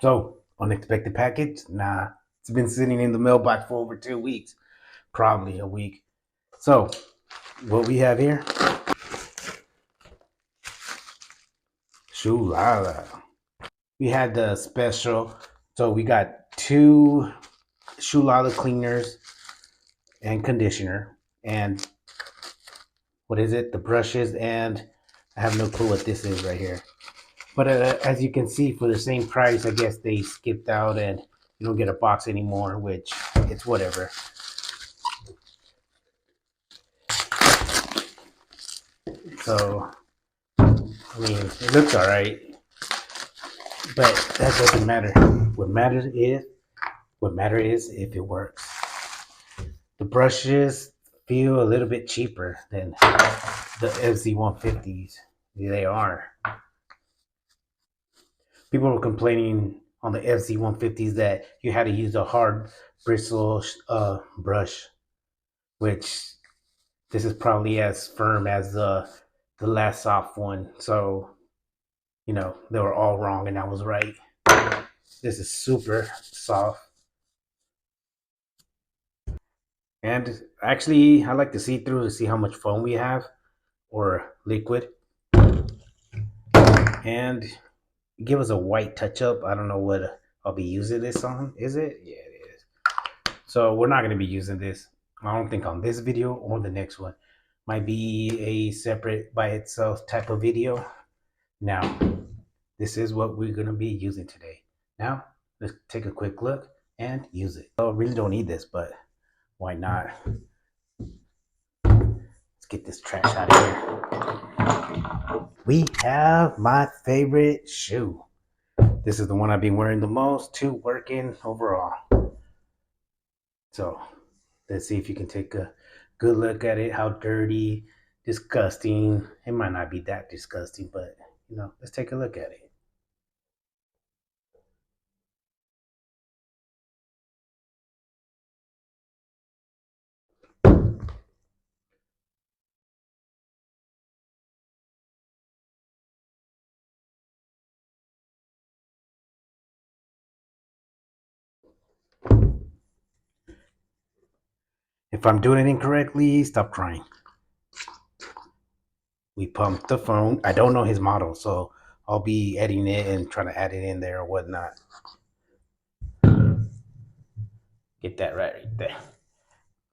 So, unexpected package? Nah, it's been sitting in the mailbox for over 2 weeks, probably a week. So, what we have here, Shoelada. We had the special, so we got two Shoelada cleaners and conditioner, and what is it? The brushes, and I have no clue what this is right here. But as you can see, for the same price, I guess they skipped out and you don't get a box anymore, which it's whatever. So, I mean, it looks all right, but that doesn't matter. What matters is if it works. The brushes feel a little bit cheaper than the FZ150s. They are. People were complaining on the FZ150s that you had to use a hard bristle brush, which this is probably as firm as the last soft one. So they were all wrong, and I was right. This is super soft, and actually, I like to see through to see how much foam we have or liquid, and give us a white touch up. I don't know what I'll be using this on. Is it? Yeah, it is. So we're not going to be using this. I don't think on this video or the next one. Might be a separate by itself type of video. Now, this is what we're going to be using today. Now, let's take a quick look and use it. I really don't need this, but why not? Let's get this trash out of here. We have my favorite shoe. This is the one I've been wearing the most to working overall. So let's see if you can take a good look at it. How dirty, disgusting. It might not be that disgusting, but let's take a look at it. If I'm doing it incorrectly, stop crying. We pumped the phone. I don't know his model, so I'll be editing it and trying to add it in there or whatnot. Get that right there.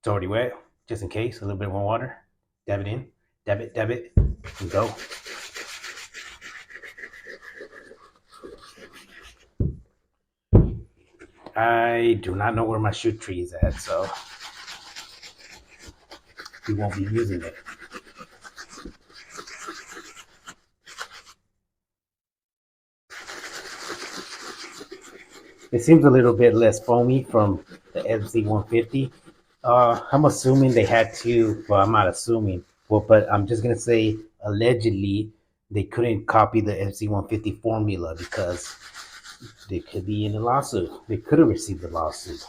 It's already wet, just in case. A little bit more water. Dab it in. Dab it, and go. I do not know where my shoe tree is at, so we won't be using it. It seems a little bit less foamy from the FZ150. I'm assuming they had to. Well, I'm not assuming. Well, but I'm just gonna say allegedly they couldn't copy the FZ150 formula because they could be in a lawsuit. They could have received a lawsuit.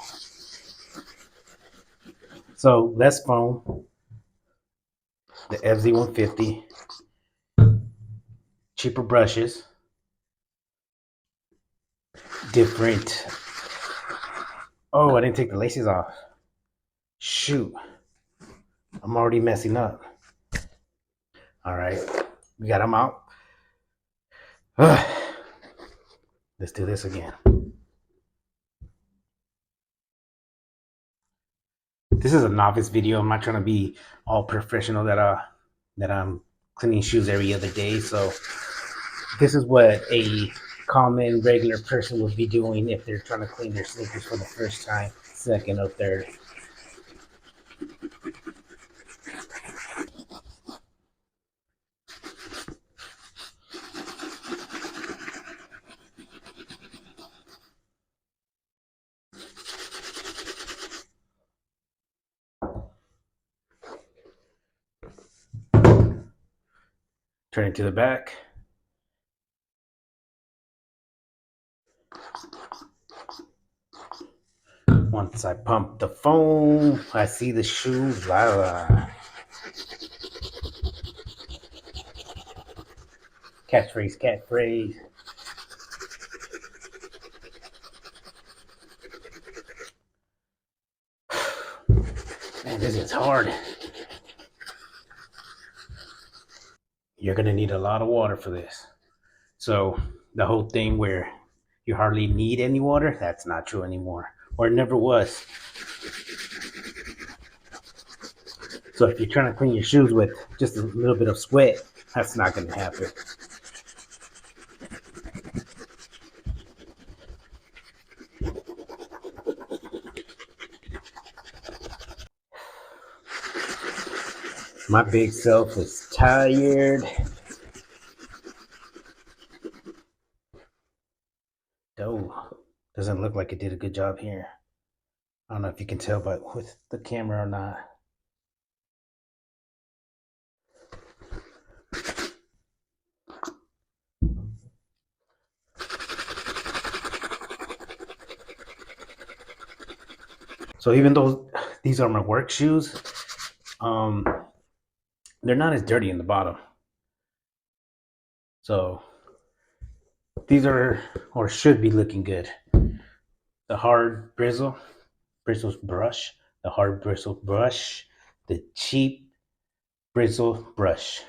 So less foam, the FZ150, cheaper brushes, different. Oh, I didn't take the laces off. Shoot, I'm already messing up. All right, we got them out. Let's do this again. This is a novice video. I'm not trying to be all professional that I'm cleaning shoes every other day. So this is what a common regular person would be doing if they're trying to clean their sneakers for the first time, second or third. Turn it to the back. Once I pump the foam, I see the shoes. Catchphrase. Man, this is hard. You're gonna need a lot of water for this. So the whole thing where you hardly need any water, that's not true anymore. Or it never was. So if you're trying to clean your shoes with just a little bit of sweat, that's not gonna happen. My big self is tired. Oh, doesn't look like it did a good job here. I don't know if you can tell, but with the camera or not. So even though these are my work shoes, um, they're not as dirty in the bottom. So these are or should be looking good. The hard bristles brush, the hard bristle brush, the cheap bristle brush.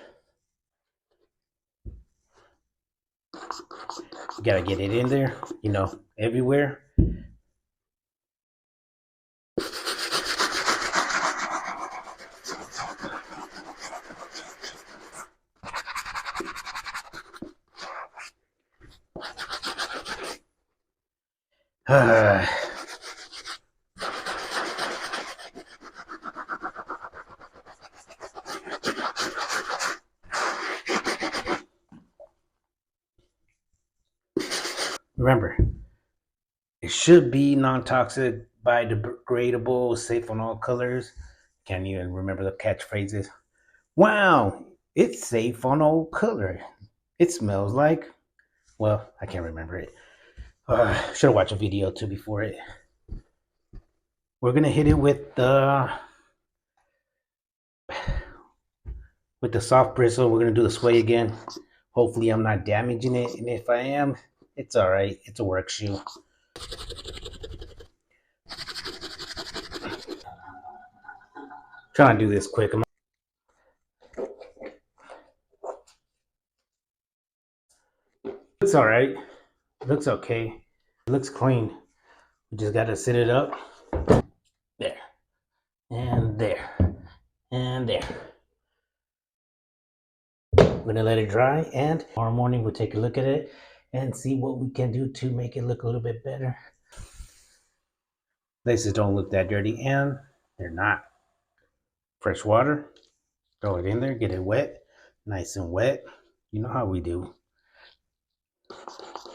You gotta get it in there, everywhere. Remember, it should be non-toxic, biodegradable, safe on all colors. Can't even remember the catchphrases. Wow, it's safe on all color. It smells like, well, I can't remember it. Should have watched a video too before it. We're gonna hit it with the soft bristle. We're gonna do the sway again. Hopefully I'm not damaging it, and if I am, it's all right. It's a work shoe. Trying to do this quick. Looks all right. Looks okay. It looks clean. We just gotta sit it up. There. And there. And there. We're gonna let it dry, and tomorrow morning we'll take a look at it and see what we can do to make it look a little bit better. Laces don't look that dirty, and they're not. Fresh water, throw it in there, get it wet, nice and wet. You know how we do.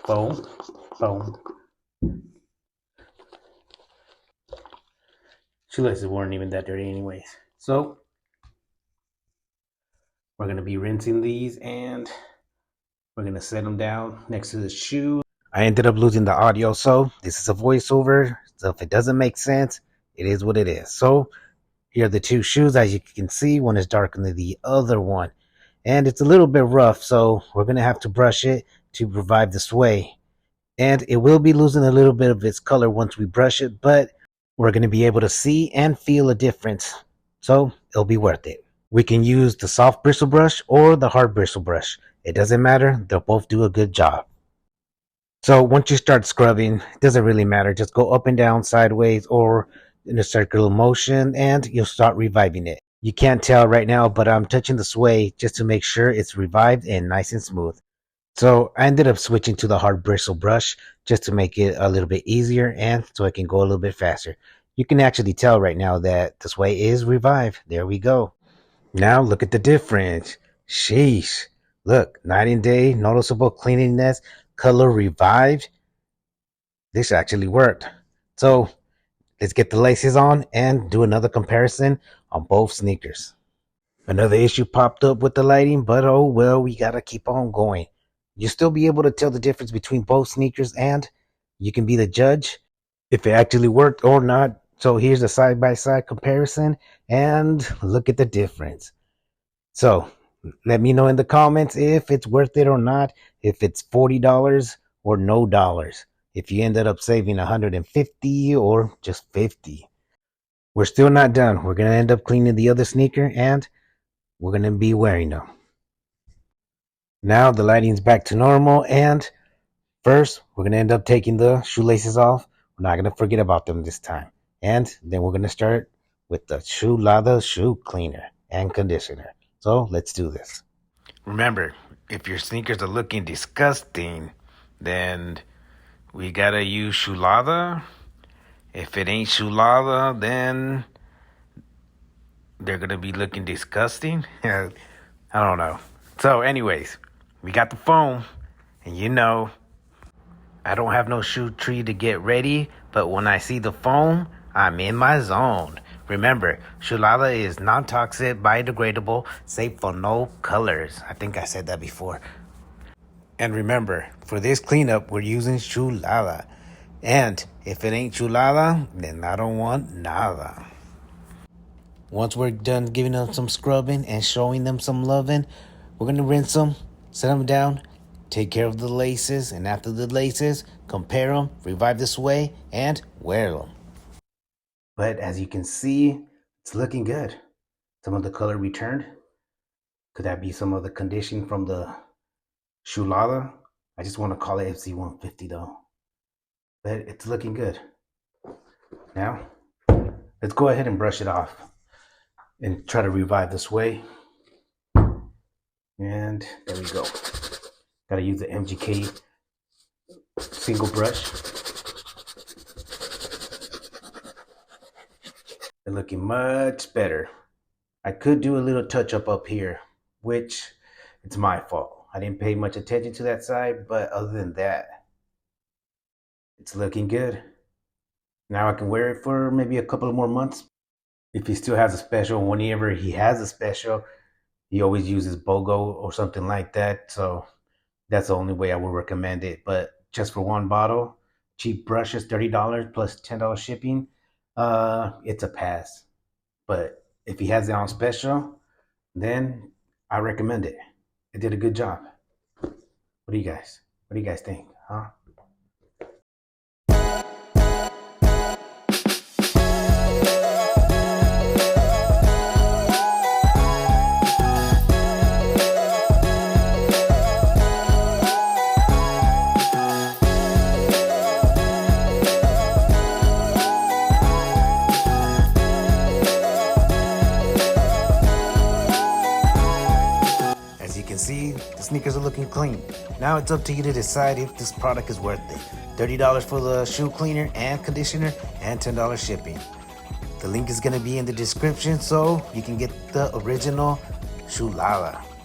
Boom, boom. Shoelaces weren't even that dirty anyways. So we're gonna be rinsing these, and we're gonna set them down next to the shoe. I ended up losing the audio, so this is a voiceover. So if it doesn't make sense, it is what it is. So here are the two shoes. As you can see, one is darker than the other one. And it's a little bit rough, so we're going to have to brush it to revive the sway. And it will be losing a little bit of its color once we brush it, but we're going to be able to see and feel a difference. So it'll be worth it. We can use the soft bristle brush or the hard bristle brush. It doesn't matter. They'll both do a good job. So once you start scrubbing, it doesn't really matter. Just go up and down, sideways, or in a circular motion, and you'll start reviving it. You can't tell right now, but I'm touching the sway just to make sure it's revived and nice and smooth. So I ended up switching to the hard bristle brush just to make it a little bit easier and so I can go a little bit faster. You can actually tell right now that the sway is revived. There we go. Now look at the difference. Sheesh. Look, night and day, noticeable cleanliness, color revived. This actually worked. So let's get the laces on and do another comparison on both sneakers. Another issue popped up with the lighting, but oh well, we gotta keep on going. You'll still be able to tell the difference between both sneakers, and you can be the judge if it actually worked or not. So here's a side-by-side comparison, and look at the difference. So let me know in the comments if it's worth it or not, if it's $40 or no dollars, if you ended up saving $150 or just $50. We're still not done. We're going to end up cleaning the other sneaker and we're going to be wearing them. Now the lighting's back to normal, and first we're going to end up taking the shoelaces off. We're not going to forget about them this time. And then we're going to start with the Shoelada shoe cleaner and conditioner. So let's do this. Remember, if your sneakers are looking disgusting, then we got to use Shoelada. If it ain't Shoelada, then they're going to be looking disgusting. I don't know. So anyways, we got the foam, and you know, I don't have no shoe tree to get ready, but when I see the foam, I'm in my zone. Remember, Shoelada is non-toxic, biodegradable, safe for no colors. I think I said that before. And remember, for this cleanup, we're using Shoelada. And if it ain't Shoelada, then I don't want nada. Once we're done giving them some scrubbing and showing them some loving, we're going to rinse them, set them down, take care of the laces, and after the laces, compare them, revive the sway, and wear them. But as you can see, it's looking good. Some of the color returned. Could that be some of the condition from the Shoelada? I just want to call it FC150 though. But it's looking good. Now, let's go ahead and brush it off and try to revive the sway. And there we go. Gotta use the MGK single brush. They're looking much better. I could do a little touch up here, which it's my fault. I didn't pay much attention to that side, but other than that, it's looking good. Now I can wear it for maybe a couple of more months. If he still has a special, whenever he has a special, he always uses BOGO or something like that. So that's the only way I would recommend it. But just for one bottle, cheap brushes, $30 plus $10 shipping, it's a pass. But if he has it on special, then I recommend it. It did a good job. What do you guys think, huh? As you can see, the sneakers are looking clean. Now it's up to you to decide if this product is worth it. $30 for the shoe cleaner and conditioner and $10 shipping. The link is going to be in the description so you can get the original Shoelada.